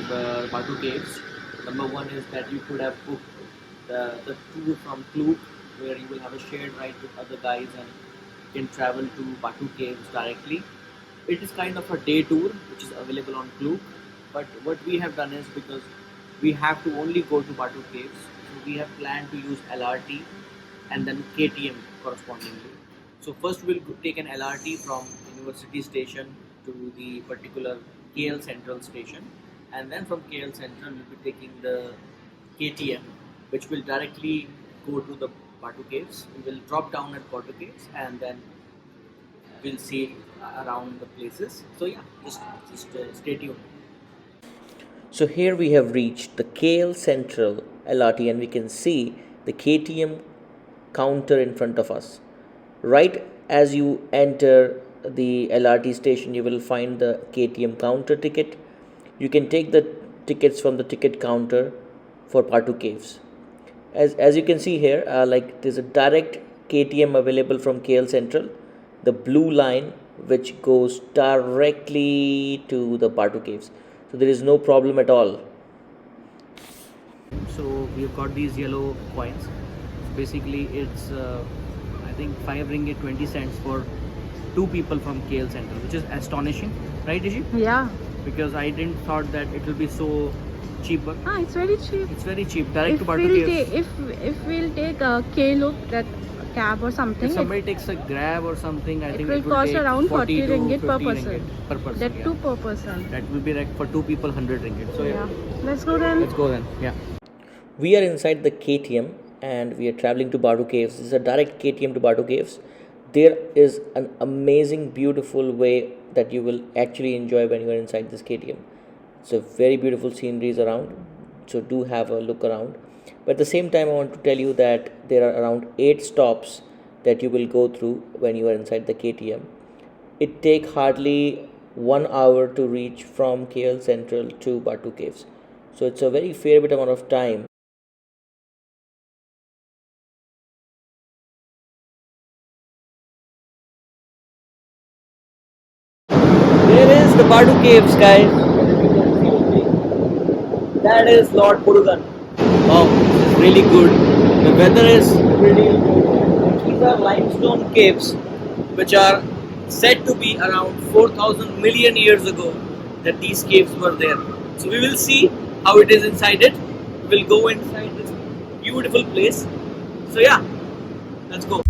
Batu Caves. Number one is that you could have booked the tour from Klook, where you will have a shared ride with other guys and can travel to Batu Caves directly. It is kind of a day tour which is available on Klook, but what we have done is because we have to only go to Batu Caves, so we have planned to use LRT and then KTM correspondingly. So first we'll take an LRT from University Station to the particular KL Central Station, and then from KL Central we'll be taking the KTM, which will directly go to the Batu Caves. We will drop down at Batu Caves and then we'll see around the places. So yeah, just stay tuned. So here we have reached the KL Central LRT and we can see the KTM counter in front of us. Right as you enter the LRT station, you will find the KTM counter ticket. You can take the tickets from the ticket counter for Batu Caves. As you can see here, like there's a direct KTM available from KL Central, the blue line which goes directly to the Batu Caves. So there is no problem at all. So we've got these yellow coins. So basically, it's I think 5 ringgit 20 cents for two people from KL Central, which is astonishing, right, Ishi? Yeah. Because I didn't thought that it will be so cheaper. It's very cheap. It's very cheap. Direct If to Batu we'll Caves. if we'll take a K-look, that cab or something, If somebody takes a grab or something, I think will it will cost take around 40 to ringgit per 50 person. ringgit per person. That yeah. too per person. That will be like for two people 100 ringgit. So Yeah. Let's go then. let's go then. Yeah. We are inside the KTM and we are traveling to Batu Caves. This is a direct KTM to Batu Caves. There is an amazing, beautiful way that you will actually enjoy when you are inside this KTM. So very beautiful sceneries around. So do have a look around. But at the same time, I want to tell you that there are around 8 stops that you will go through when you are inside the KTM. It takes hardly 1 hour to reach from KL Central to Batu Caves. So it's a very fair bit amount of time. There is the Batu Caves, guys. That is Lord Murugan. Oh, this is really good. The weather is pretty good. These are limestone caves, which are said to be around 4,000 million years ago that these caves were there. So we will see how it is inside it. We will go inside this beautiful place. So yeah, let's go.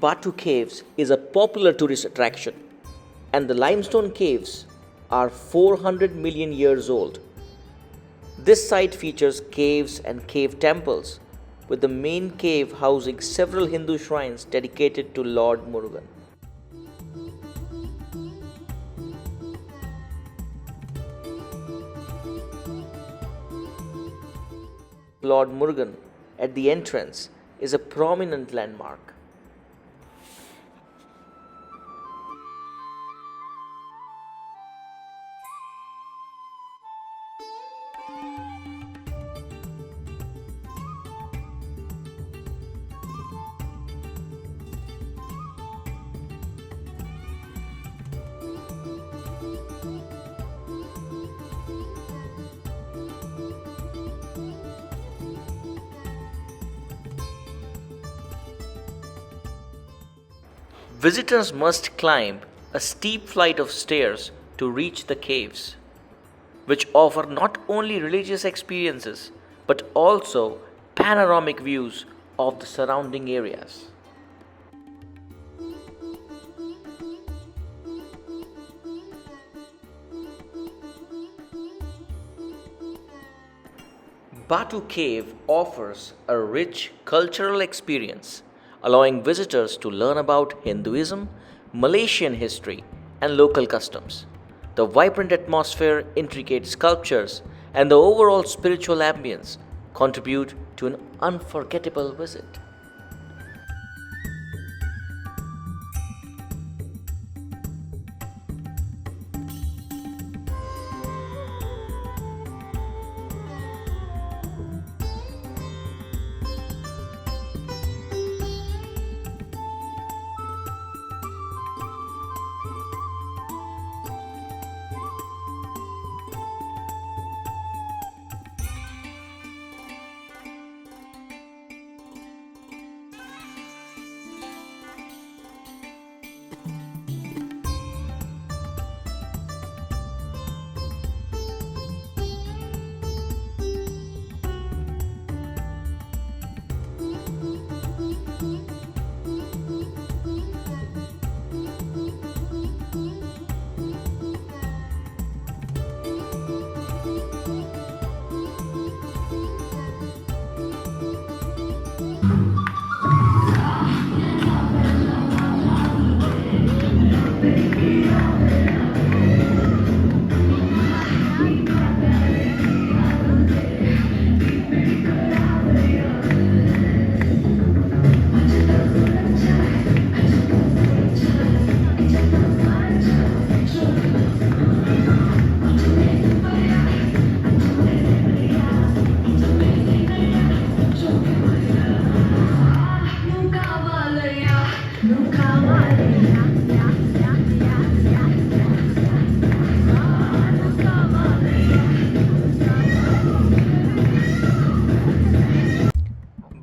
Batu Caves is a popular tourist attraction, and the limestone caves are 400 million years old. This site features caves and cave temples, with the main cave housing several Hindu shrines dedicated to Lord Murugan. Lord Murugan at the entrance is a prominent landmark. Visitors must climb a steep flight of stairs to reach the caves, which offer not only religious experiences but also panoramic views of the surrounding areas. Batu Cave offers a rich cultural experience, allowing visitors to learn about Hinduism, Malaysian history, and local customs. The vibrant atmosphere, intricate sculptures, and the overall spiritual ambience contribute to an unforgettable visit.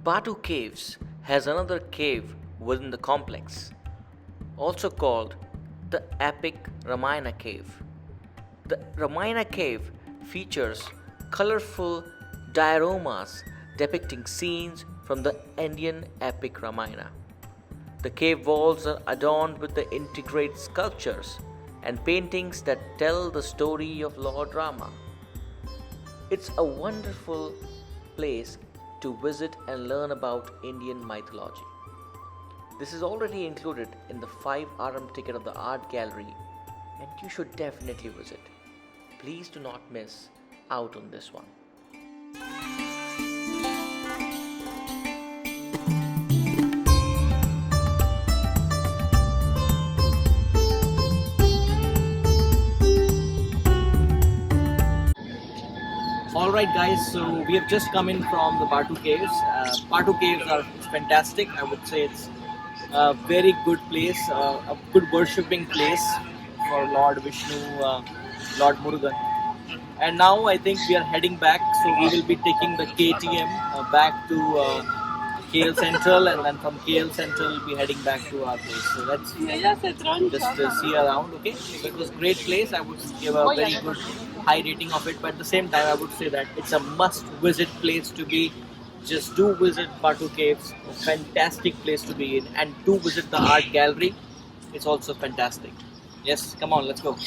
Batu Caves has another cave within the complex, also called the Epic Ramayana Cave. The Ramayana Cave features colorful dioramas depicting scenes from the Indian epic Ramayana. The cave walls are adorned with the intricate sculptures and paintings that tell the story of Lord Rama. It's a wonderful place to visit and learn about Indian mythology. This is already included in the 5 RM ticket of the art gallery, and you should definitely visit. Please do not miss out on this one. All right, guys. So we have just come in from the Batu Caves. Batu Caves are fantastic. I would say it's a very good place, a good worshipping place for Lord Vishnu, Lord Murugan. And now I think we are heading back. So we will be taking the KTM back to KL Central, and then from KL Central we'll be heading back to our place. So let's just see around. Okay. So it was a great place. I would give a very good high rating of it, but at the same time I would say that it's a must visit place to be. Just do visit Batu Caves, a fantastic place to be in, and do visit the art gallery. It's also fantastic. Yes, come on, let's go.